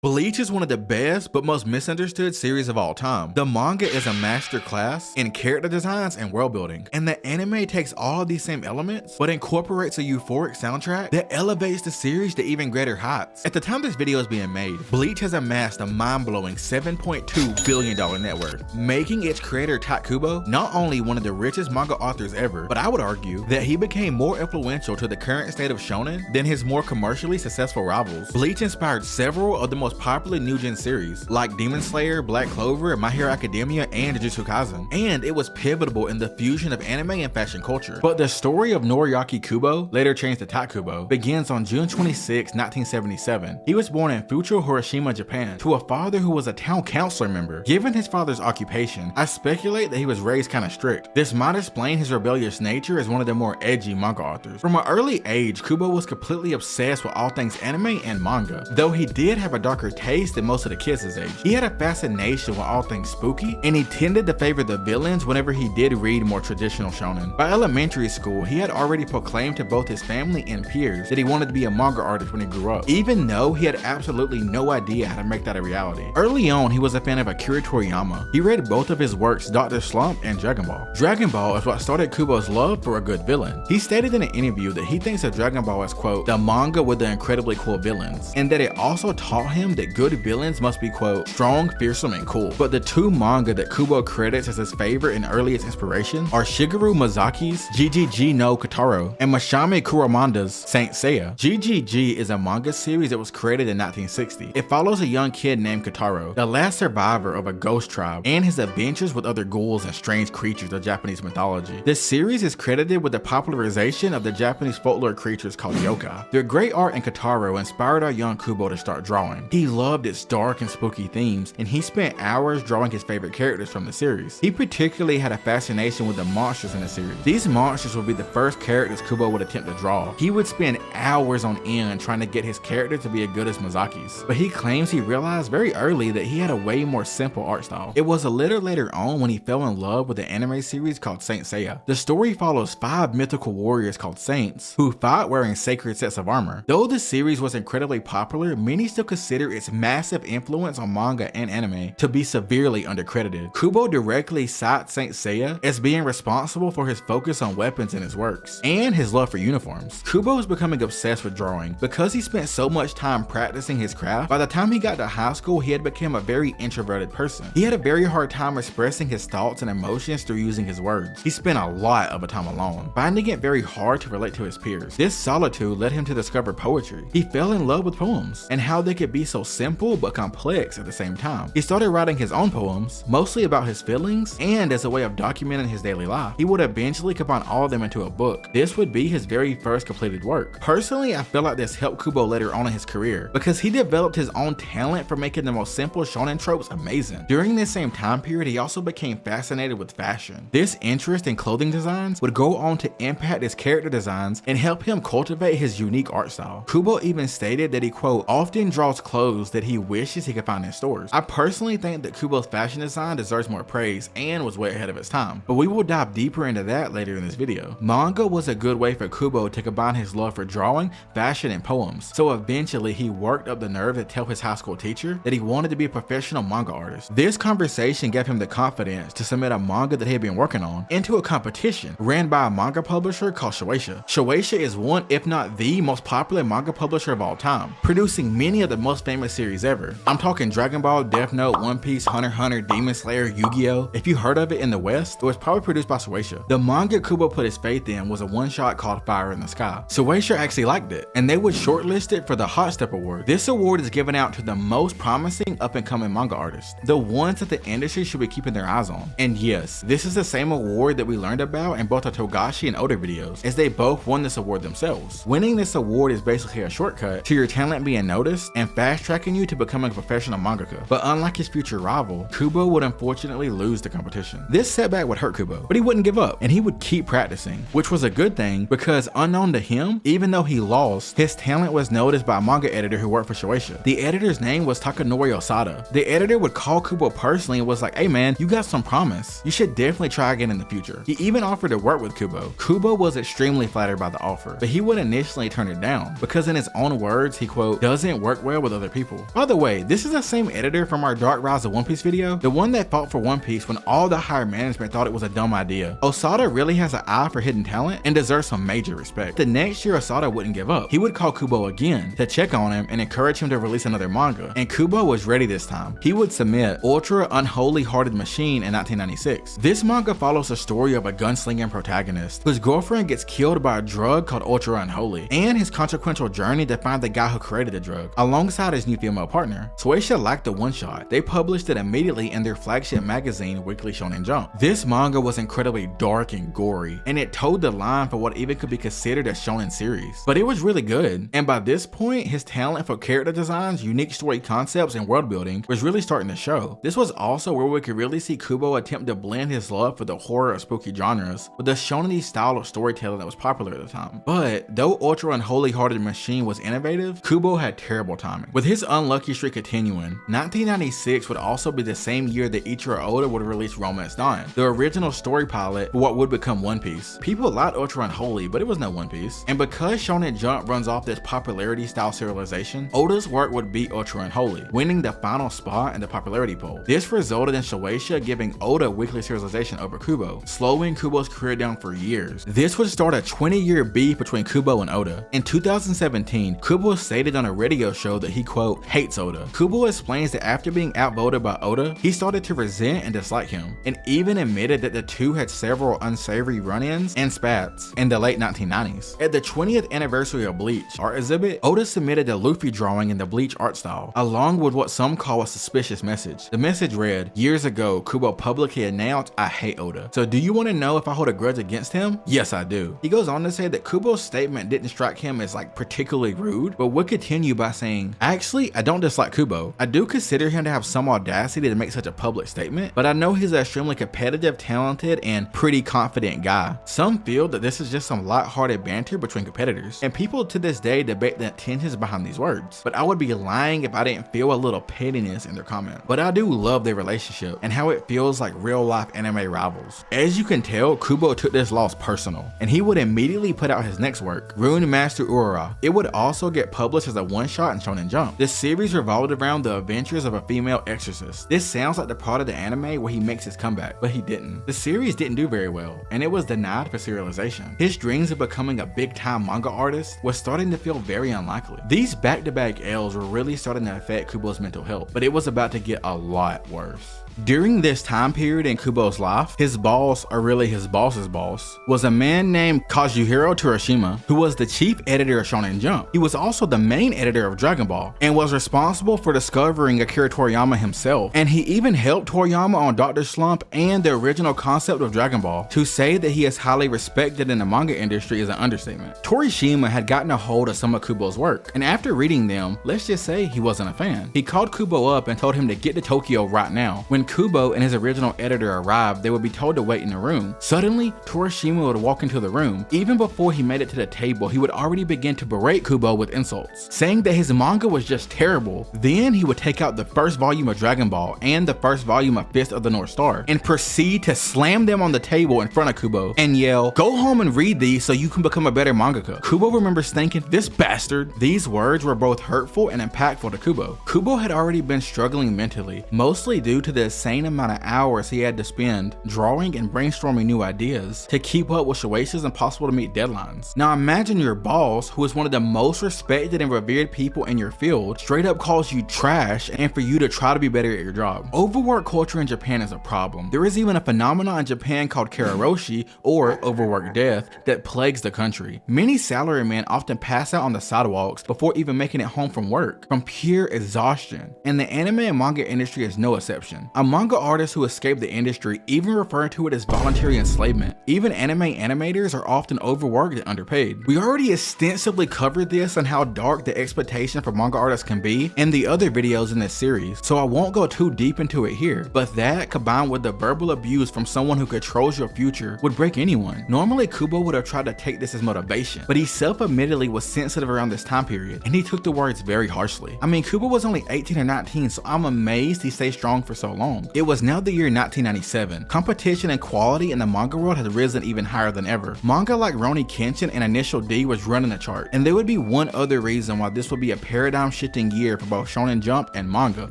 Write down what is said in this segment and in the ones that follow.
Bleach is one of the best but most misunderstood series of all time. The manga is a master class in character designs and world building, and the anime takes all of these same elements but incorporates a euphoric soundtrack that elevates the series to even greater heights. At the time this video is being made, Bleach has amassed a mind-blowing $7.2 billion net worth, making its creator Tite Kubo not only one of the richest manga authors ever, but I would argue that he became more influential to the current state of shonen than his more commercially successful rivals. Bleach inspired several of the most popular new-gen series like Demon Slayer, Black Clover, My Hero Academia, and Jujutsu Kaisen, and it was pivotal in the fusion of anime and fashion culture. But the story of Noriaki Kubo, later changed to Tite Kubo, begins on June 26, 1977. He was born in Fucho, Hiroshima, Japan, to a father who was a town councilor member. Given his father's occupation, I speculate that he was raised kind of strict. This might explain his rebellious nature as one of the more edgy manga authors. From an early age, Kubo was completely obsessed with all things anime and manga, though he did have a darker taste than most of the kids his age. He had a fascination with all things spooky, and he tended to favor the villains whenever he did read more traditional shonen. By elementary school, he had already proclaimed to both his family and peers that he wanted to be a manga artist when he grew up, even though he had absolutely no idea how to make that a reality. Early on, he was a fan of Akira Toriyama. He read both of his works, Dr. Slump and Dragon Ball. Dragon Ball is what started Kubo's love for a good villain. He stated in an interview that he thinks of Dragon Ball as, quote, the manga with the incredibly cool villains, and that it also taught him that good villains must be, quote, strong, fearsome, and cool. But the two manga that Kubo credits as his favorite and earliest inspiration are Shigeru Miyazaki's GGG no Kotaro and Masami Kuromanda's Saint Seiya. GGG is a manga series that was created in 1960. It follows a young kid named Kotaro, the last survivor of a ghost tribe, and his adventures with other ghouls and strange creatures of Japanese mythology. This series is credited with the popularization of the Japanese folklore creatures called yokai. Their great art in Kotaro inspired our young Kubo to start drawing. He loved its dark and spooky themes, and he spent hours drawing his favorite characters from the series. He particularly had a fascination with the monsters in the series. These monsters would be the first characters Kubo would attempt to draw. He would spend hours on end trying to get his character to be as good as Miyazaki's, but he claims he realized very early that he had a way more simple art style. It was a little later on when he fell in love with the anime series called Saint Seiya. The story follows 5 mythical warriors called saints who fight wearing sacred sets of armor. Though the series was incredibly popular, many still consider its massive influence on manga and anime to be severely undercredited. Kubo directly cites Saint Seiya as being responsible for his focus on weapons in his works and his love for uniforms. Kubo was becoming obsessed with drawing because he spent so much time practicing his craft. By the time he got to high school, he had become a very introverted person. He had a very hard time expressing his thoughts and emotions through using his words. He spent a lot of time alone, finding it very hard to relate to his peers. This solitude led him to discover poetry. He fell in love with poems and how they could be so simple but complex at the same time. He started writing his own poems, mostly about his feelings and as a way of documenting his daily life. He would eventually combine all of them into a book. This would be his very first completed work. Personally, I feel like this helped Kubo later on in his career because he developed his own talent for making the most simple shonen tropes amazing. During this same time period, he also became fascinated with fashion. This interest in clothing designs would go on to impact his character designs and help him cultivate his unique art style. Kubo even stated that he, quote, often draws clothes that he wishes he could find in stores. I personally think that Kubo's fashion design deserves more praise and was way ahead of its time, but we will dive deeper into that later in this video. Manga was a good way for Kubo to combine his love for drawing, fashion, and poems, so eventually he worked up the nerve to tell his high school teacher that he wanted to be a professional manga artist. This conversation gave him the confidence to submit a manga that he had been working on into a competition ran by a manga publisher called Shueisha. Shueisha is one, if not the most popular manga publisher of all time, producing many of the most famous series ever. I'm talking Dragon Ball, Death Note, One Piece, Hunter x Hunter, Demon Slayer, Yu-Gi-Oh! If you heard of it in the West, it was probably produced by Shueisha. The manga Kubo put his faith in was a one-shot called Fire in the Sky. Shueisha actually liked it, and they would shortlist it for the Hot Step Award. This award is given out to the most promising up-and-coming manga artists, the ones that the industry should be keeping their eyes on. And yes, this is the same award that we learned about in both the Togashi and Oda videos, as they both won this award themselves. Winning this award is basically a shortcut to your talent being noticed and fast-tracking you to becoming a professional mangaka. But unlike his future rival, Kubo would unfortunately lose the competition. This setback would hurt Kubo, but he wouldn't give up, and he would keep practicing, which was a good thing because unknown to him, even though he lost, his talent was noticed by a manga editor who worked for Shueisha. The editor's name was Takanori Osada. The editor would call Kubo personally and was like, hey man, you got some promise. You should definitely try again in the future. He even offered to work with Kubo. Kubo was extremely flattered by the offer, but he would initially turn it down because in his own words, he, quote, doesn't work well with other other people. By the way, this is the same editor from our Dark Rise of One Piece video, the one that fought for One Piece when all the higher management thought it was a dumb idea. Osada really has an eye for hidden talent and deserves some major respect. The next year, Osada wouldn't give up. He would call Kubo again to check on him and encourage him to release another manga, and Kubo was ready this time. He would submit Ultra Unholy Hearted Machine in 1996. This manga follows the story of a gunslinging protagonist whose girlfriend gets killed by a drug called Ultra Unholy, and his consequential journey to find the guy who created the drug, alongside his new female partner. Shueisha liked the one-shot. They published it immediately in their flagship magazine, Weekly Shonen Jump. This manga was incredibly dark and gory, and it toed the line for what even could be considered a shonen series. But it was really good, and by this point, his talent for character designs, unique story concepts, and world building was really starting to show. This was also where we could really see Kubo attempt to blend his love for the horror of spooky genres with the shonen style of storytelling that was popular at the time. But though Ultra Unholy Hearted Machine was innovative, Kubo had terrible timing. With his unlucky streak continuing, 1996 would also be the same year that Ichiro Oda would release Romance Dawn, the original story pilot for what would become One Piece. People liked Ultra Unholy, but it was no One Piece. And because Shonen Jump runs off this popularity style serialization, Oda's work would beat Ultra Unholy, winning the final spot in the popularity poll. This resulted in Shueisha giving Oda weekly serialization over Kubo, slowing Kubo's career down for years. This would start a 20-year beef between Kubo and Oda. In 2017, Kubo stated on a radio show that he, quote, hates Oda. Kubo explains that after being outvoted by Oda, he started to resent and dislike him, and even admitted that the two had several unsavory run-ins and spats in the late 1990s. At the 20th anniversary of Bleach art exhibit, Oda submitted the Luffy drawing in the Bleach art style, along with what some call a suspicious message. The message read, "Years ago, Kubo publicly announced, I hate Oda. So do you want to know if I hold a grudge against him? Yes, I do." He goes on to say that Kubo's statement didn't strike him as like particularly rude, but would continue by saying, "Actually, I don't dislike Kubo. I do consider him to have some audacity to make such a public statement, but I know he's an extremely competitive, talented, and pretty confident guy." Some feel that this is just some light-hearted banter between competitors, and people to this day debate the intentions behind these words, but I would be lying if I didn't feel a little pettiness in their comment. But I do love their relationship and how it feels like real-life anime rivals. As you can tell, Kubo took this loss personal, and he would immediately put out his next work, Rune Master Urara. It would also get published as a one-shot in Shonen Jump. This series revolved around the adventures of a female exorcist. This sounds like the part of the anime where he makes his comeback, but he didn't. The series didn't do very well, and it was denied for serialization. His dreams of becoming a big-time manga artist was starting to feel very unlikely. These back-to-back L's were really starting to affect Kubo's mental health, but it was about to get a lot worse. During this time period in Kubo's life, his boss, or really his boss's boss, was a man named Kazuhiro Tsurushima, who was the chief editor of Shonen Jump. He was also the main editor of Dragon Ball, and was responsible for discovering Akira Toriyama himself, and he even helped Toriyama on Dr. Slump and the original concept of Dragon Ball. To say that he is highly respected in the manga industry is an understatement. Torishima had gotten a hold of some of Kubo's work, and after reading them, let's just say he wasn't a fan. He called Kubo up and told him to get to Tokyo right now. When Kubo and his original editor arrived, they would be told to wait in a room. Suddenly, Torishima would walk into the room. Even before he made it to the table, he would already begin to berate Kubo with insults, saying that his manga was just terrible. Then he would take out the first volume of Dragon Ball and the first volume of Fist of the North Star and proceed to slam them on the table in front of Kubo and yell, "Go home and read these so you can become a better mangaka." Kubo remembers thinking, "This bastard." These words were both hurtful and impactful to Kubo. Kubo had already been struggling mentally, mostly due to the insane amount of hours he had to spend drawing and brainstorming new ideas to keep up with Shueisha's impossible to meet deadlines. Now imagine your boss, who is one of the most respected and revered people in your field, straight up calls you trash and for you to try to be better at your job. Overwork culture in Japan is a problem. There is even a phenomenon in Japan called kararoshi, or overwork death, that plagues the country. Many salarymen often pass out on the sidewalks before even making it home from work, from pure exhaustion, and the anime and manga industry is no exception. A manga artists who escape the industry even refer to it as voluntary enslavement. Even anime animators are often overworked and underpaid. We already extensively covered this and how dark the expectation for manga artists can be in the other videos in this series, so I won't go too deep into it here, but that combined with the verbal abuse from someone who controls your future would break anyone. Normally Kubo would have tried to take this as motivation, but he self-admittedly was sensitive around this time period, and he took the words very harshly. I mean, Kubo was only 18 or 19, so I'm amazed he stayed strong for so long. long. It was now the year 1997. Competition and quality in the manga world had risen even higher than ever. Manga like Rurouni Kenshin and Initial D was running the chart, and there would be one other reason why this would be a paradigm shifting year for both Shonen Jump and manga.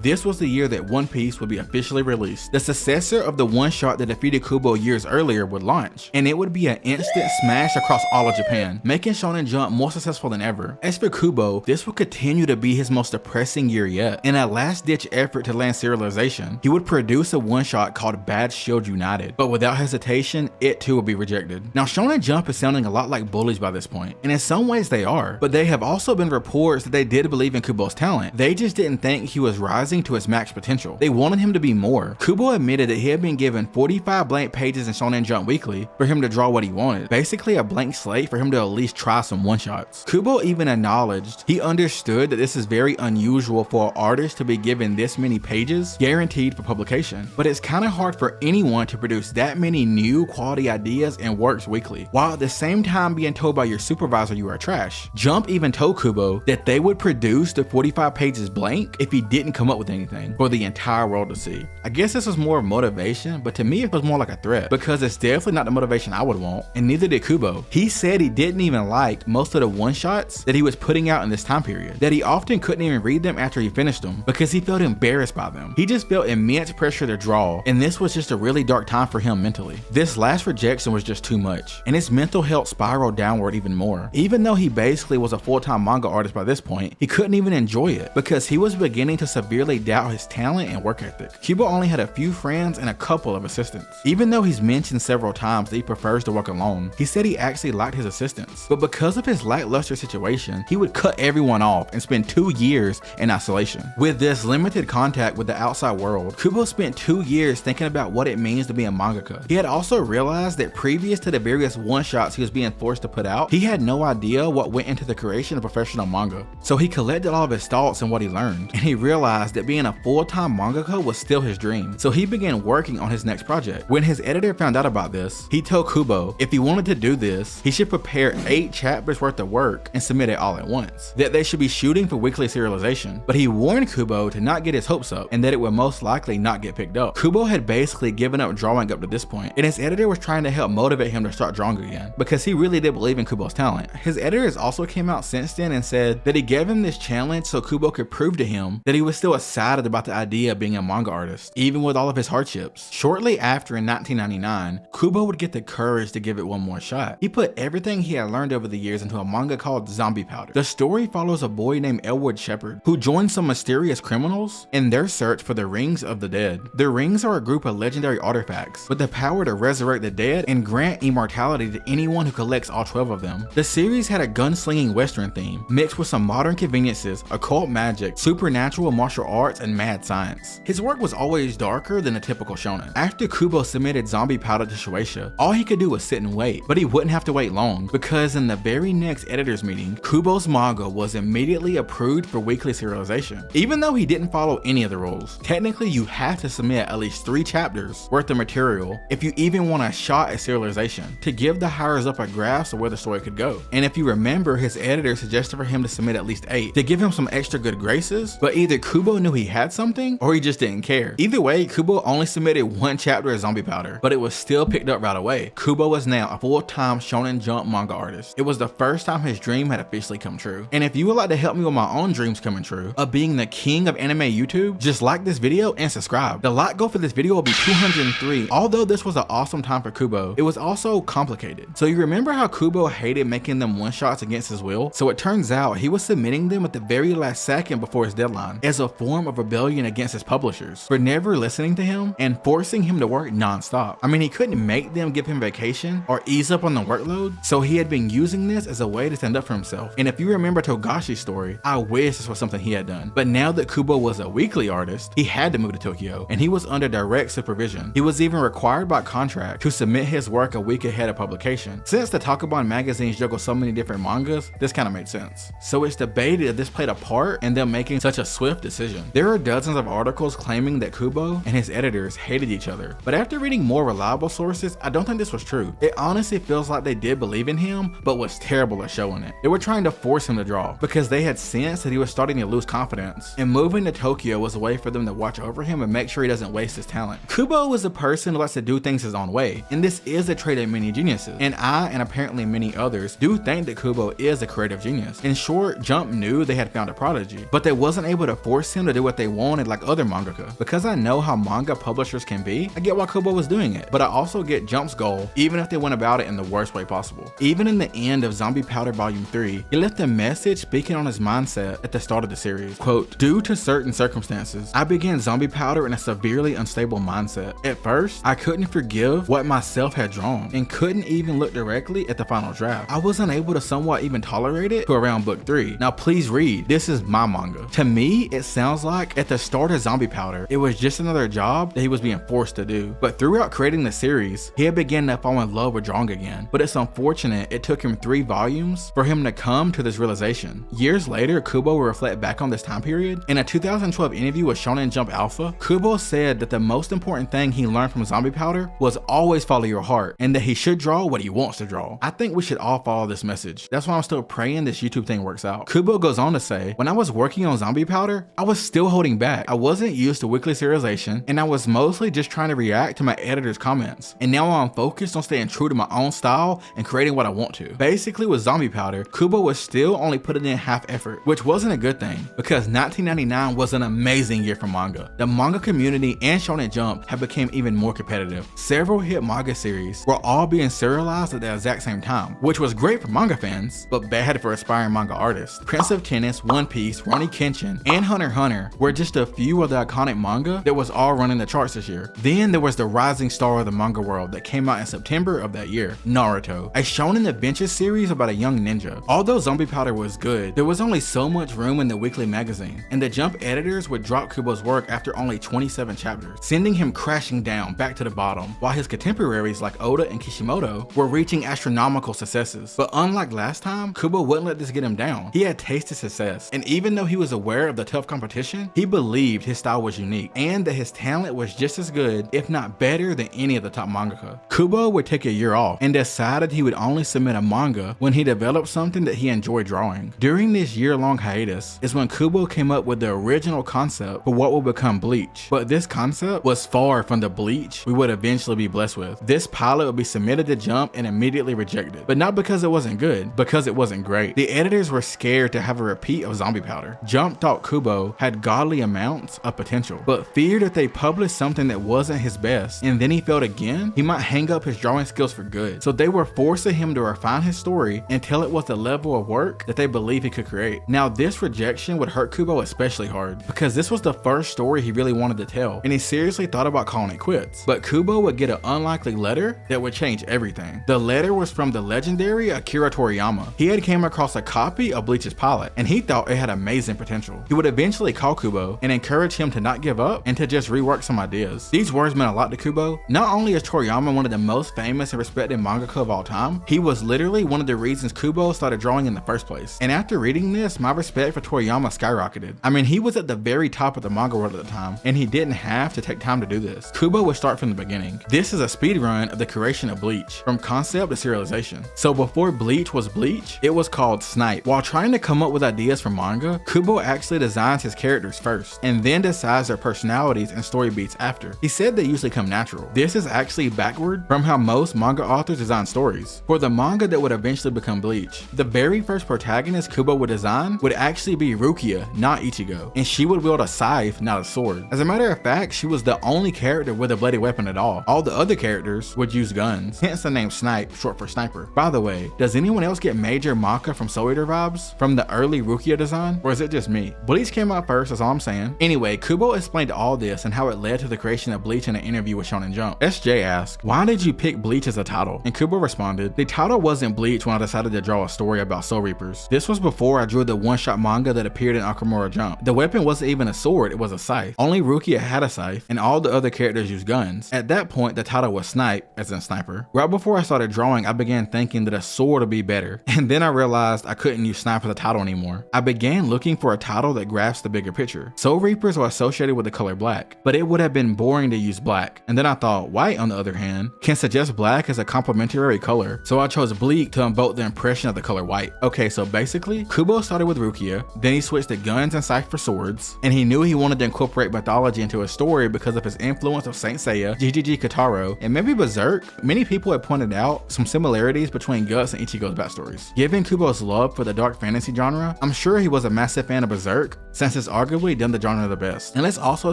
This was the year that One Piece would be officially released. The successor of the one-shot that defeated Kubo years earlier would launch, and it would be an instant smash across all of Japan, making Shonen Jump more successful than ever. As for Kubo, this would continue to be his most depressing year yet. In a last-ditch effort to land serialization, he would produce a one-shot called Bad Shield United, but without hesitation, it too would be rejected. Now, Shonen Jump is sounding a lot like bullies by this point, and in some ways they are, but there have also been reports that they did believe in Kubo's talent. They just didn't think he was rising to his max potential. They wanted him to be more. Kubo admitted that he had been given 45 blank pages in Shonen Jump Weekly for him to draw what he wanted, basically a blank slate for him to at least try some one-shots. Kubo even acknowledged he understood that this is very unusual for an artist to be given this many pages guaranteed for publication, but it's kind of hard for anyone to produce that many new quality ideas and works weekly, while at the same time being told by your supervisor you are trash. Jump even told Kubo that they would produce the 45 pages blank if he didn't come up with anything for the entire world to see. I guess this was more of motivation, but to me it was more like a threat, because it's definitely not the motivation I would want, and neither did Kubo. He said he didn't even like most of the one-shots that he was putting out in this time period, that he often couldn't even read them after he finished them because he felt embarrassed by them. He just felt immense pressure to draw, and this was just a really dark time for him mentally. This last rejection was just too much, and his mental health spiraled downward even more. Even though he basically was a full-time manga artist by this point, he couldn't even enjoy it because he was beginning to severely doubt his talent and work ethic. Kubo only had a few friends and a couple of assistants. Even though he's mentioned several times that he prefers to work alone, he said he actually liked his assistants, but because of his lackluster situation, he would cut everyone off and spend 2 years in isolation. With this limited contact with the outside world, Kubo spent 2 years thinking about what it means to be a mangaka. He had also realized that previous to the various one-shots he was being forced to put out, he had no idea what went into the creation of professional manga. So he collected all of his thoughts and what he learned, and he realized that being a full-time mangaka was still his dream. So he began working on his next project. When his editor found out about this, he told Kubo if he wanted to do this, he should prepare 8 chapters worth of work and submit it all at once, that they should be shooting for weekly serialization. But he warned Kubo to not get his hopes up and that it would most likely not get picked up. Kubo had basically given up drawing up to this point, and his editor was trying to help motivate him to start drawing again because he really did believe in Kubo's talent. His editors also came out since then and said that he gave him this challenge so Kubo could prove to him that he was still excited about the idea of being a manga artist, even with all of his hardships. Shortly after, in 1999, Kubo would get the courage to give it one more shot. He put everything he had learned over the years into a manga called Zombie Powder. The story follows a boy named Elwood Shepherd who joins some mysterious criminals in their search for the Rings of the Dead. The rings are a group of legendary artifacts with the power to resurrect the dead and grant immortality to anyone who collects all 12 of them. The series had a gunslinging western theme mixed with some modern conveniences, occult magic, supernatural martial arts, and mad science. His work was always darker than a typical shonen. After Kubo submitted Zombie Powder to Shueisha, all he could do was sit and wait, but he wouldn't have to wait long because in the very next editors meeting, Kubo's manga was immediately approved for weekly serialization. Even though he didn't follow any of the rules, technically you have to submit at least 3 chapters worth of material if you even want a shot at serialization to give the hires up a grasp of where the story could go. And if you remember, his editor suggested for him to submit at least 8 to give him some extra good graces, but either Kubo knew he had something or he just didn't care. Either way, Kubo only submitted 1 chapter of Zombie Powder, but it was still picked up right away. Kubo was now a full-time Shonen Jump manga artist. It was the first time his dream had officially come true. And if you would like to help me with my own dreams coming true of being the king of anime YouTube, just like this video and subscribe. The like goal for this video will be 203. Although this was an awesome time for Kubo, it was also complicated. So you remember how Kubo hated making them one-shots against his will? So it turns out he was submitting them at the very last second before his deadline as a form of rebellion against his publishers for never listening to him and forcing him to work non-stop. I mean, he couldn't make them give him vacation or ease up on the workload, so he had been using this as a way to stand up for himself. And if you remember Togashi's story, I wish this was something he had done. But now that Kubo was a weekly artist, he had to move to Tokyo, and he was under direct supervision. He was even required by contract to submit his work a week ahead of publication. Since the Takuban magazines juggle so many different mangas, this kind of made sense. So it's debated if this played a part in them making such a swift decision. There are dozens of articles claiming that Kubo and his editors hated each other, but after reading more reliable sources, I don't think this was true. It honestly feels like they did believe in him, but was terrible at showing it. They were trying to force him to draw because they had sensed that he was starting to lose confidence, and moving to Tokyo was a way for them to watch over him and and make sure he doesn't waste his talent. Kubo is a person who likes to do things his own way, and this is a trait of many geniuses, and I, and apparently many others, do think that Kubo is a creative genius. In short, Jump knew they had found a prodigy, but they wasn't able to force him to do what they wanted like other mangaka. Because I know how manga publishers can be, I get why Kubo was doing it, but I also get Jump's goal, even if they went about it in the worst way possible. Even in the end of Zombie Powder Volume 3, he left a message speaking on his mindset at the start of the series. Quote, "Due to certain circumstances, I began Zombie Powder in a severely unstable mindset. At first, I couldn't forgive what myself had drawn, and couldn't even look directly at the final draft. I was unable to somewhat even tolerate it to around book 3. Now please read, this is my manga." To me, it sounds like at the start of Zombie Powder, it was just another job that he was being forced to do. But throughout creating the series, he had begun to fall in love with drawing again. But it's unfortunate it took him 3 volumes for him to come to this realization. Years later, Kubo will reflect back on this time period. In a 2012 interview with Shonen Jump Alpha, Kubo said that the most important thing he learned from Zombie Powder was always follow your heart, and that he should draw what he wants to draw. I think we should all follow this message. That's why I'm still praying this YouTube thing works out. Kubo goes on to say, "When I was working on Zombie Powder, I was still holding back. I wasn't used to weekly serialization, and I was mostly just trying to react to my editor's comments. And now I'm focused on staying true to my own style and creating what I want to." Basically with Zombie Powder, Kubo was still only putting in half effort, which wasn't a good thing, because 1999 was an amazing year for manga. The manga community and Shonen Jump have become even more competitive. Several hit manga series were all being serialized at the exact same time, which was great for manga fans, but bad for aspiring manga artists. Prince of Tennis, One Piece, Rurouni Kenshin, and Hunter x Hunter were just a few of the iconic manga that was all running the charts this year. Then there was the rising star of the manga world that came out in September of that year, Naruto, a shonen adventure series about a young ninja. Although Zombie Powder was good, there was only so much room in the weekly magazine, and the Jump editors would drop Kubo's work after only 27 chapters, sending him crashing down back to the bottom, while his contemporaries like Oda and Kishimoto were reaching astronomical successes. But unlike last time, Kubo wouldn't let this get him down. He had tasted success, and even though he was aware of the tough competition, he believed his style was unique, and that his talent was just as good, if not better, than any of the top mangaka. Kubo would take a year off, and decided he would only submit a manga when he developed something that he enjoyed drawing. During this year-long hiatus is when Kubo came up with the original concept for what would become Bleach. But this concept was far from the Bleach we would eventually be blessed with. This pilot would be submitted to Jump and immediately rejected, but not because it wasn't good, because it wasn't great. The editors were scared to have a repeat of Zombie Powder. Jump thought Kubo had godly amounts of potential, but feared if they published something that wasn't his best and then he failed again, he might hang up his drawing skills for good. So they were forcing him to refine his story until it was the level of work that they believed he could create. Now this rejection would hurt Kubo especially hard, because this was the first story he really wanted to tell, and he seriously thought about calling it quits. But Kubo would get an unlikely letter that would change everything. The letter was from the legendary Akira Toriyama. He had came across a copy of Bleach's pilot, and he thought it had amazing potential. He would eventually call Kubo and encourage him to not give up and to just rework some ideas. These words meant a lot to Kubo. Not only is Toriyama one of the most famous and respected mangaka of all time, he was literally one of the reasons Kubo started drawing in the first place. And after reading this, my respect for Toriyama skyrocketed. I mean, he was at the very top of the manga world at the time, and he didn't have to take time to do this. Kubo would start from the beginning. This is a speed run of the creation of Bleach, from concept to serialization. So before Bleach was Bleach, it was called Snipe. While trying to come up with ideas for manga, Kubo actually designs his characters first, and then decides their personalities and story beats after. He said they usually come natural. This is actually backward from how most manga authors design stories. For the manga that would eventually become Bleach, the very first protagonist Kubo would design would actually be Rukia, not Ichigo, and she would wield a scythe, not a sword. As a matter of fact, she was the only character with a bladed weapon at all. All the other characters would use guns, hence the name Snipe, short for sniper. By the way, does anyone else get major Maka from Soul Eater vibes from the early Rukia design, or is it just me? Bleach came out first, that's all I'm saying. Anyway, Kubo explained all this and how it led to the creation of Bleach in an interview with Shonen Jump. SJ asked, "Why did you pick Bleach as a title?" And Kubo responded, "The title wasn't Bleach when I decided to draw a story about Soul Reapers. This was before I drew the one-shot manga that appeared in Akamura Jump. The weapon wasn't even a sword, it was a scythe. Only Rukia had a scythe, and all the other characters used guns. At that point, the title was Snipe, as in sniper. Right before I started drawing, I began thinking that a sword would be better, and then I realized I couldn't use Snipe as a title anymore. I began looking for a title that grasps the bigger picture. Soul Reapers are associated with the color black, but it would have been boring to use black. And then I thought white, on the other hand, can suggest black as a complementary color, so I chose bleak to invoke the impression of the color white." Okay, so basically, Kubo started with Rukia, then he switched to guns and scythe for swords, and he knew he wanted to incorporate mythology mythology into his story because of his influence of Saint Seiya, GGG Kotaro, and maybe Berserk. Many people have pointed out some similarities between Guts and Ichigo's backstories. Given Kubo's love for the dark fantasy genre, I'm sure he was a massive fan of Berserk, since it's arguably done the genre the best. And let's also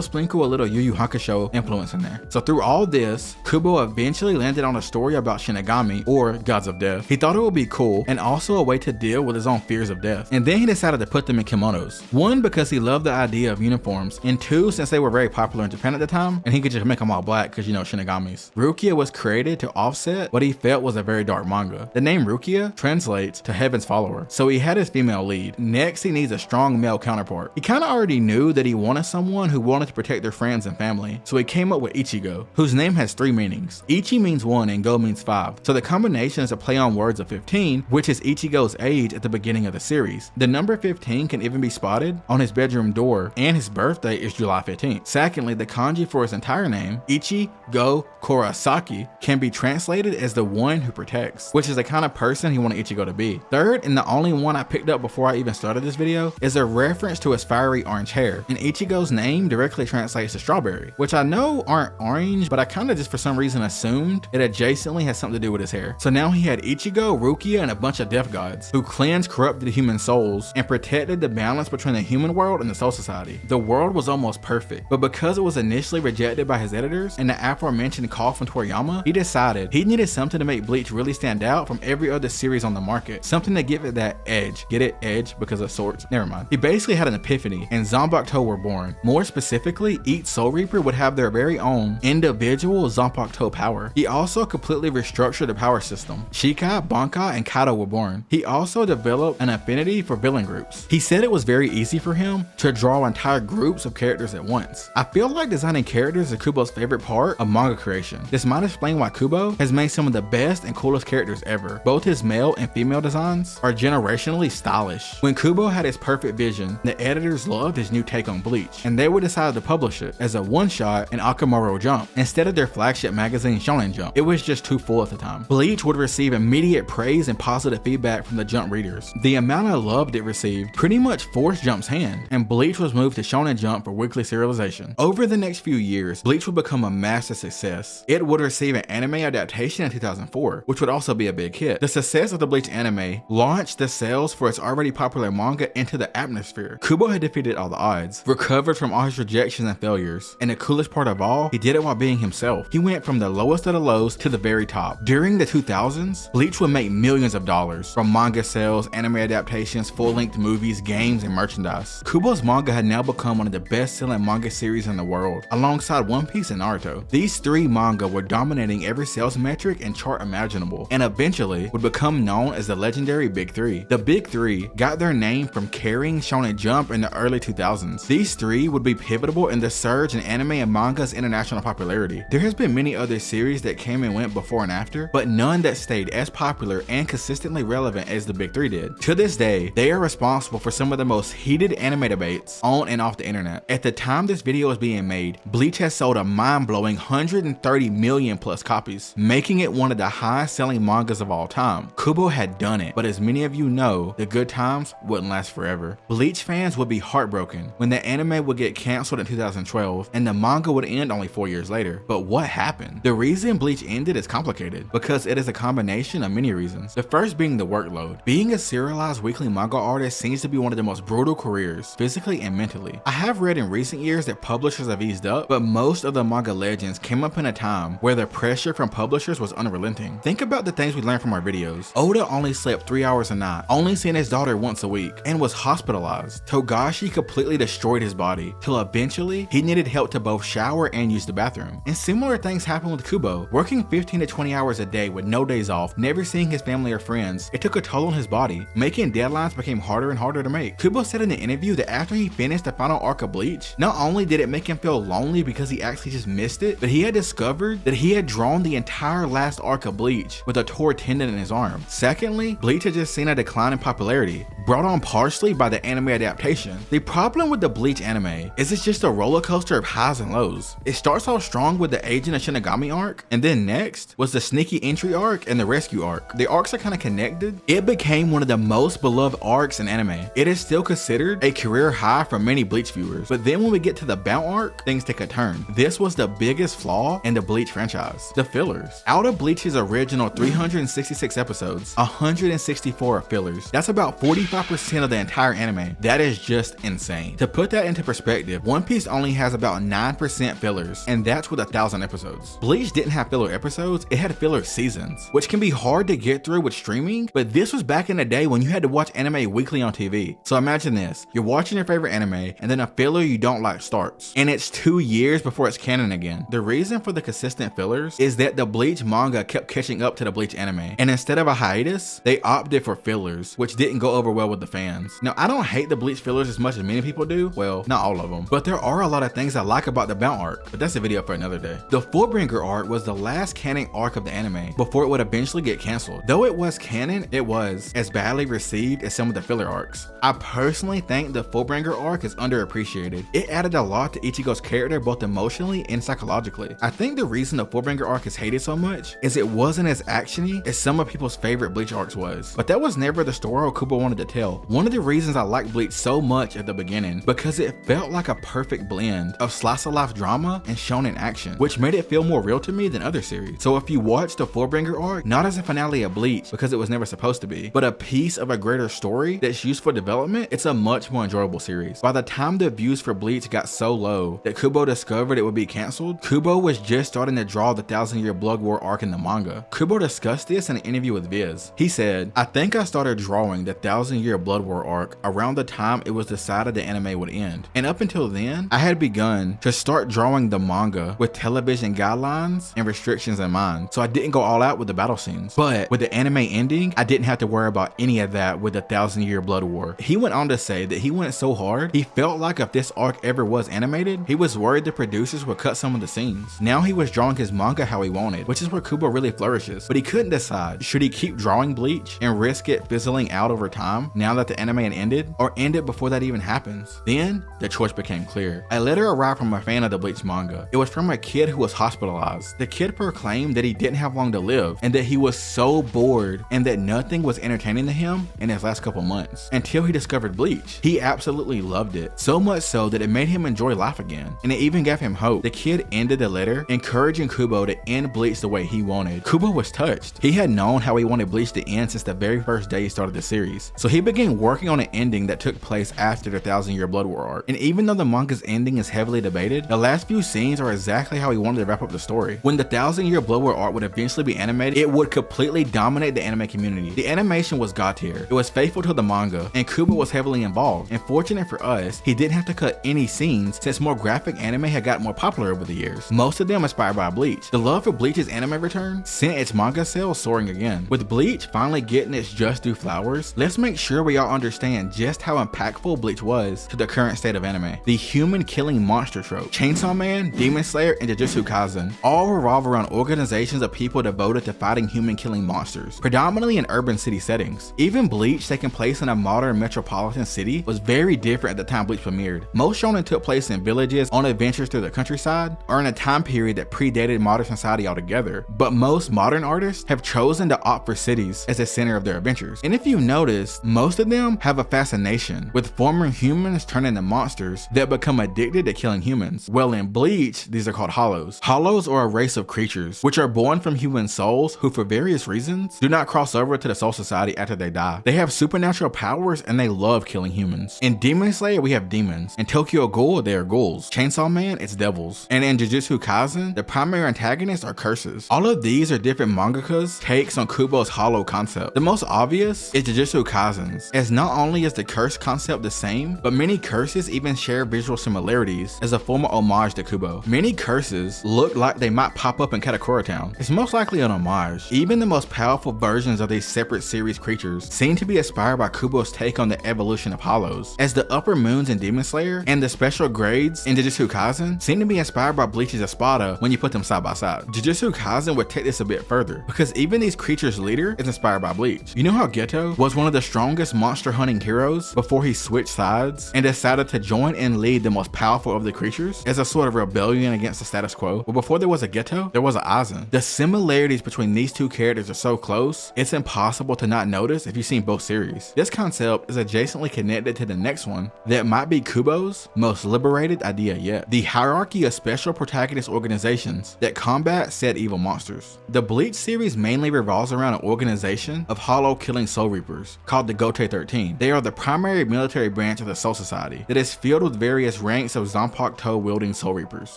sprinkle a little Yu Yu Hakusho influence in there. So through all this, Kubo eventually landed on a story about Shinigami, or gods of death. He thought it would be cool, and also a way to deal with his own fears of death. And then he decided to put them in kimonos. One, because he loved the idea of uniforms, and two, since they were very popular in Japan at the time, and he could just make them all black because, you know, Shinigamis. Rukia was created to offset what he felt was a very dark manga. The name Rukia translates to heaven's follower, so he had his female lead. Next, he needs a strong male counterpart. He kind of already knew that he wanted someone who wanted to protect their friends and family, so he came up with Ichigo, whose name has 3 meanings. Ichi means 1 and Go means 5, so the combination is a play on words of 15, which is Ichigo's age at the beginning of the series. The number 15 can even be spotted on his bedroom door, and his birthday is July 15th. Secondly, the kanji for his entire name, Ichigo Kurosaki, can be translated as the one who protects, which is the kind of person he wanted Ichigo to be. Third, and the only one I picked up before I even started this video, is a reference to his fiery orange hair, and Ichigo's name directly translates to strawberry, which I know aren't orange, but I kind of just for some reason assumed it adjacently has something to do with his hair. So now he had Ichigo, Rukia, and a bunch of death gods who cleansed corrupted human souls and protected the balance between the human world and the soul society. The world was almost perfect, but because it was initially rejected by his editors and the aforementioned call from Toriyama, he decided he needed something to make Bleach really stand out from every other series on the market, something to give it that edge. Get it? Edge because of swords? Never mind. He basically had an epiphany, and Zanpakuto were born. More specifically, each Soul Reaper would have their very own individual Zanpakuto power. He also completely restructured the power system. Shikai, Bankai, and Kaido were born. He also developed an affinity for villain groups. He said it was very easy for him to draw entire groups of characters at once. I feel like designing characters is Kubo's favorite part of manga creation. This might explain why Kubo has made some of the best and coolest characters ever. Both his male and female designs are generationally stylish. When Kubo had his perfect vision, the editors loved his new take on Bleach, and they would decide to publish it as a one-shot in Akamaro Jump instead of their flagship magazine Shonen Jump. It was just too full at the time. Bleach would receive immediate praise and positive feedback from the Jump readers. The amount of love it received pretty much forced Jump's hand, and Bleach was moved to Shonen Jump for weekly serialization. Over the next few years, Bleach would become a massive success. It would receive an anime adaptation in 2004, which would also be a big hit. The success of the Bleach anime launched the sales for its already popular manga into the atmosphere. Kubo had defeated all the odds, recovered from all his rejections and failures, and the coolest part of all, he did it while being himself. He went from the lowest of the lows to the very top. During the 2000s, Bleach would make millions of dollars from manga sales, anime adaptations, full-length movies, games, and merchandise. Kubo's manga had now become one of the best-selling manga series in the world, alongside One Piece and Naruto. These 3 manga were dominating every sales metric and chart imaginable, and eventually would become known as the legendary Big 3. The Big 3 got their name from carrying Shonen Jump in the early 2000s. These 3 would be pivotal in the surge in anime and manga's international popularity. There has been many other series that came and went before and after, but none that stayed as popular and consistently relevant as the Big 3 did. To this day, they are responsible for some of the most heated anime debates on and off the internet. At the time this video is being made, Bleach has sold a mind-blowing 130 million plus copies, making it one of the highest-selling mangas of all time. Kubo had done it, but as many of you know, the good times wouldn't last forever. Bleach fans would be heartbroken when the anime would get cancelled in 2012 and the manga would end only 4 years later. But what happened? The reason Bleach ended is complicated because it is a combination of many reasons. The first being the workload. Being a serialized weekly manga artist seems to be one of the most brutal careers, physically and mentally. I have read in recent years that publishers have eased up, but most of the manga legends came up in a time where the pressure from publishers was unrelenting. Think about the things we learned from our videos. Oda only slept 3 hours a night, only seeing his daughter once a week, and was hospitalized. Togashi completely destroyed his body, till eventually he needed help to both shower and use the bathroom. And similar things happened with Kubo. Working 15 to 20 hours a day with no days off, never seeing his family or friends, it took a toll on his body. Making deadlines became harder and harder to make. Kubo said in the interview that after he finished the final arc of Bleach, not only did it make him feel lonely because he actually just missed it, but he had discovered that he had drawn the entire last arc of Bleach with a torn tendon in his arm. Secondly, Bleach had just seen a decline in popularity. brought on partially by the anime adaptation. The problem with the Bleach anime is it's just a roller coaster of highs and lows. It starts off strong with the Agent of Shinigami arc, and then next was the Sneaky Entry arc and the Rescue arc. The arcs are kind of connected. It became one of the most beloved arcs in anime. It is still considered a career high for many Bleach viewers, but then when we get to the Bout arc, things take a turn. This was the biggest flaw in the Bleach franchise: the fillers. Out of Bleach's original 366 episodes, 164 are fillers. That's about 45% of the entire anime. That is just insane. To put that into perspective, One Piece only has about 9% fillers, and that's with 1,000 episodes. Bleach didn't have filler episodes, it had filler seasons, which can be hard to get through with streaming, but this was back in the day when you had to watch anime weekly on TV. So imagine this, you're watching your favorite anime, and then a filler you don't like starts, and it's 2 years before it's canon again. The reason for the consistent fillers is that the Bleach manga kept catching up to the Bleach anime, and instead of a hiatus, they opted for fillers, which didn't go over well with the fans. Now, I don't hate the Bleach fillers as much as many people do, well, not all of them, but there are a lot of things I like about the Bout arc, but that's a video for another day. The Fullbringer arc was the last canon arc of the anime before it would eventually get cancelled. Though it was canon, it was as badly received as some of the filler arcs. I personally think the Fullbringer arc is underappreciated. It added a lot to Ichigo's character both emotionally and psychologically. I think the reason the Fullbringer arc is hated so much is it wasn't as actiony as some of people's favorite Bleach arcs was, but that was never the story Kubo wanted to tell. One of the reasons I liked Bleach so much at the beginning, because it felt like a perfect blend of slice of life drama and shonen action, which made it feel more real to me than other series. So if you watch the Fullbringer arc, not as a finale of Bleach because it was never supposed to be, but a piece of a greater story that's used for development, it's a much more enjoyable series. By the time the views for Bleach got so low that Kubo discovered it would be cancelled, Kubo was just starting to draw the 1,000-Year Blood War arc in the manga. Kubo discussed this in an interview with Viz. He said, "I think I started drawing the 1,000-Year Blood War arc around the time it was decided the anime would end. And up until then, I had begun to start drawing the manga with television guidelines and restrictions in mind, so I didn't go all out with the battle scenes. But with the anime ending, I didn't have to worry about any of that with the 1,000-Year Blood War." He went on to say that he went so hard, he felt like if this arc ever was animated, he was worried the producers would cut some of the scenes. Now he was drawing his manga how he wanted, which is where Kubo really flourishes, but he couldn't decide, should he keep drawing Bleach and risk it fizzling out over time now that the anime had ended, or end it before that even happens? Then, the choice became clear. A letter arrived from a fan of the Bleach manga. It was from a kid who was hospitalized. The kid proclaimed that he didn't have long to live, and that he was so bored, and that nothing was entertaining to him in his last couple months, until he discovered Bleach. He absolutely loved it, so much so that it made him enjoy life again, and it even gave him hope. The kid ended the letter encouraging Kubo to end Bleach the way he wanted. Kubo was touched. He had known how he wanted Bleach to end since the very first day he started the series, so he began working on an ending that took place after the 1,000-Year Blood War arc. And even though the manga's ending is heavily debated, the last few scenes are exactly how he wanted to wrap up the story. When the 1,000-Year Blood War arc would eventually be animated, it would completely dominate the anime community. The animation was god tier. It was faithful to the manga, and Kubo was heavily involved. And fortunate for us, he didn't have to cut any scenes since more graphic anime had gotten more popular over the years, most of them inspired by Bleach. The love for Bleach's anime return sent its manga sales soaring again. With Bleach finally getting its just due flowers, let's make sure we all understand just how impactful Bleach was to the current state of anime. The human killing monster trope, Chainsaw Man, Demon Slayer, and Jujutsu Kaisen all revolve around organizations of people devoted to fighting human killing monsters, predominantly in urban city settings. Even Bleach, taking place in a modern metropolitan city, was very different at the time Bleach premiered. Most shonen took place in villages on adventures through the countryside, or in a time period that predated modern society altogether, but most modern artists have chosen to opt for cities as the center of their adventures. And if you notice, most of them have a fascination with former humans turning into monsters that become addicted to killing humans. Well, in Bleach, these are called hollows. Hollows are a race of creatures which are born from human souls who, for various reasons, do not cross over to the soul society after they die. They have supernatural powers and they love killing humans. In Demon Slayer, we have demons. In Tokyo Ghoul, they are ghouls. Chainsaw Man, it's devils. And in Jujutsu Kaisen, the primary antagonists are curses. All of these are different mangakas' takes on Kubo's hollow concept. The most obvious is Jujutsu Kaisen's, as not only is the curse concept the same, but many curses even share visual similarities as a form of homage to Kubo. Many curses look like they might pop up in Katakura Town. It's most likely an homage. Even the most powerful versions of these separate series creatures seem to be inspired by Kubo's take on the evolution of hollows, as the upper moons in Demon Slayer and the special grades in Jujutsu Kaisen seem to be inspired by Bleach's Espada when you put them side by side. Jujutsu Kaisen would take this a bit further, because even these creatures' leader is inspired by Bleach. You know how Geto was one of the strongest humongous monster hunting heroes before he switched sides and decided to join and lead the most powerful of the creatures as a sort of rebellion against the status quo. But before there was a Geto, there was an Aizen. The similarities between these two characters are so close, it's impossible to not notice if you've seen both series. This concept is adjacently connected to the next one that might be Kubo's most liberated idea yet: the hierarchy of special protagonist organizations that combat said evil monsters. The Bleach series mainly revolves around an organization of hollow killing soul reapers called the Gote 13. They are the primary military branch of the Soul Society that is filled with various ranks of Zanpakuto wielding soul reapers.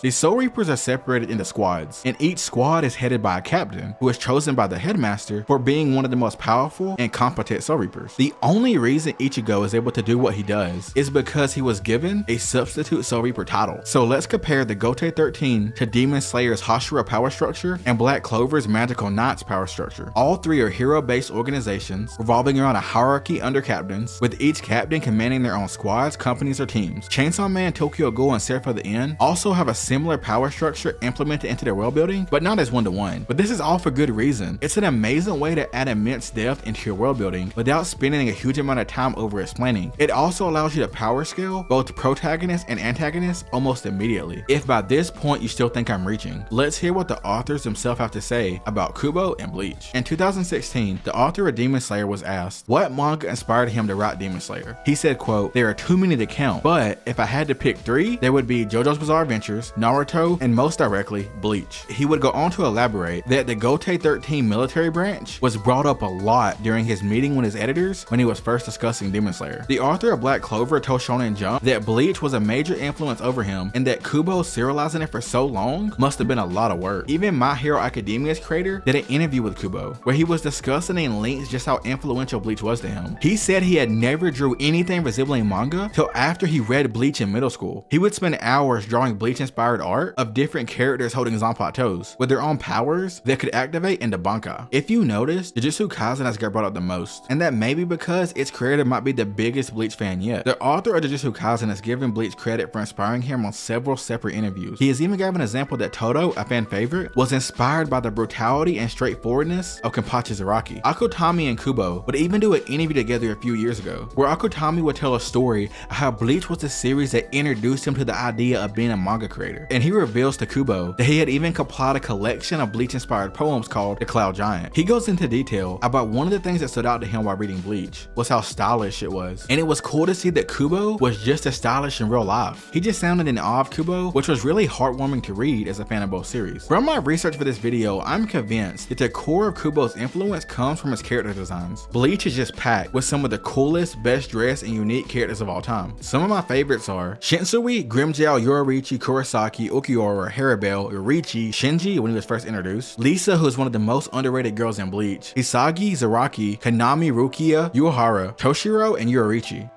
These soul reapers are separated into squads, and each squad is headed by a captain who is chosen by the headmaster for being one of the most powerful and competent soul reapers. The only reason Ichigo is able to do what he does is because he was given a substitute soul reaper title. So let's compare the Gote 13 to Demon Slayer's Hashira power structure and Black Clover's Magical Knight's power structure. All three are hero-based organizations revolving around a hierarchy under captains, with each captain commanding their own squads, companies, or teams. Chainsaw Man, Tokyo Ghoul, and Seraph of the End also have a similar power structure implemented into their world building, but not as one-to-one. But this is all for good reason. It's an amazing way to add immense depth into your world building without spending a huge amount of time over explaining. It also allows you to power scale both protagonists and antagonists almost immediately. If by this point you still think I'm reaching, let's hear what the authors themselves have to say about Kubo and Bleach. In 2016, the author of Demon Slayer was asked what manga inspired him to write Demon Slayer. He said, quote, "There are too many to count, but if I had to pick three, there would be JoJo's Bizarre Adventures, Naruto, and most directly, Bleach." He would go on to elaborate that the Gote 13 military branch was brought up a lot during his meeting with his editors when he was first discussing Demon Slayer. The author of Black Clover told Shonen Jump that Bleach was a major influence over him and that Kubo serializing it for so long must have been a lot of work. Even My Hero Academia's creator did an interview with Kubo where he was discussing in length just how influential Bleach was to him. He said he had never drew anything resembling manga till after he read Bleach in middle school. He would spend hours drawing Bleach inspired art of different characters holding Zanpakutos with their own powers that could activate into Bankai. If you notice, Jujutsu Kaisen has got brought up the most, and that may be because its creator might be the biggest Bleach fan yet. The author of Jujutsu Kaisen has given Bleach credit for inspiring him on several separate interviews. He has even given an example that Todo, a fan favorite, was inspired by the brutality and straightforwardness of Kenpachi Zaraki. Akutami and Kubo would even do an interview together a few years ago, where Akutami would tell a story of how Bleach was the series that introduced him to the idea of being a manga creator. And he reveals to Kubo that he had even compiled a collection of Bleach inspired poems called The Cloud Giant. He goes into detail about one of the things that stood out to him while reading Bleach was how stylish it was. And it was cool to see that Kubo was just as stylish in real life. He just sounded in awe of Kubo, which was really heartwarming to read as a fan of both series. From my research for this video, I'm convinced that the core of Kubo's influence comes from his character designs. Bleach is just packed with some of the coolest, best dressed, and unique characters of all time. Some of my favorites are Shinsui, Grimmjow, Yoruichi, Kurosaki, Ukiura, Haribel, Yorichi, Shinji when he was first introduced, Lisa, who is one of the most underrated girls in Bleach, Hisagi, Zaraki, Kanami, Rukia, Uehara, Toshiro, and Yorichi.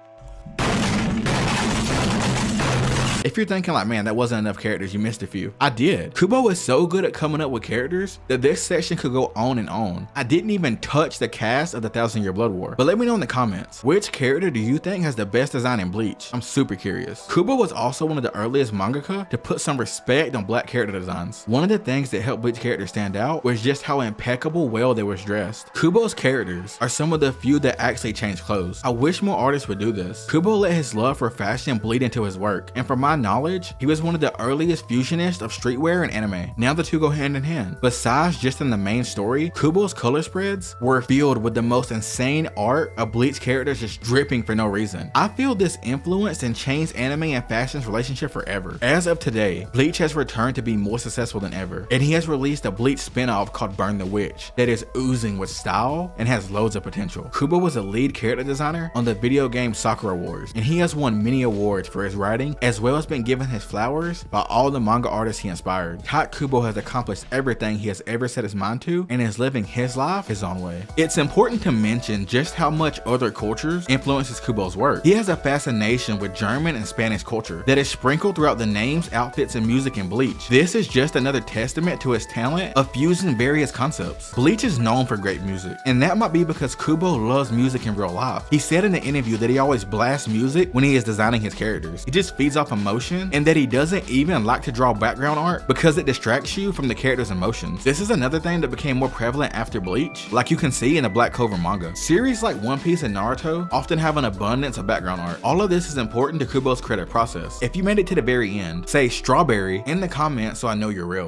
If you're thinking like, man, that wasn't enough characters, you missed a few. I did. Kubo is so good at coming up with characters that this section could go on and on. I didn't even touch the cast of the 1000-Year Blood War. But let me know in the comments, which character do you think has the best design in Bleach? I'm super curious. Kubo was also one of the earliest mangaka to put some respect on black character designs. One of the things that helped Bleach characters stand out was just how impeccable well they was dressed. Kubo's characters are some of the few that actually change clothes. I wish more artists would do this. Kubo let his love for fashion bleed into his work, and from my knowledge, he was one of the earliest fusionists of streetwear and anime. Now the two go hand in hand. Besides just in the main story, Kubo's color spreads were filled with the most insane art of Bleach characters just dripping for no reason. I feel this influenced and changed anime and fashion's relationship forever. As of today, Bleach has returned to be more successful than ever, and he has released a Bleach spin-off called Burn the Witch that is oozing with style and has loads of potential. Kubo was a lead character designer on the video game Sakura Wars, and he has won many awards for his writing, as well as been given his flowers by all the manga artists he inspired. Tite Kubo has accomplished everything he has ever set his mind to and is living his life his own way. It's important to mention just how much other cultures influences Kubo's work. He has a fascination with German and Spanish culture that is sprinkled throughout the names, outfits, and music in Bleach. This is just another testament to his talent of fusing various concepts. Bleach is known for great music, and that might be because Kubo loves music in real life. He said in the interview that he always blasts music when he is designing his characters. He just feeds off emotion emotion, and that he doesn't even like to draw background art because it distracts you from the character's emotions. This is another thing that became more prevalent after Bleach, like you can see in the Black Clover manga. Series like One Piece and Naruto often have an abundance of background art. All of this is important to Kubo's creative process. If you made it to the very end, say strawberry in the comments so I know you're real.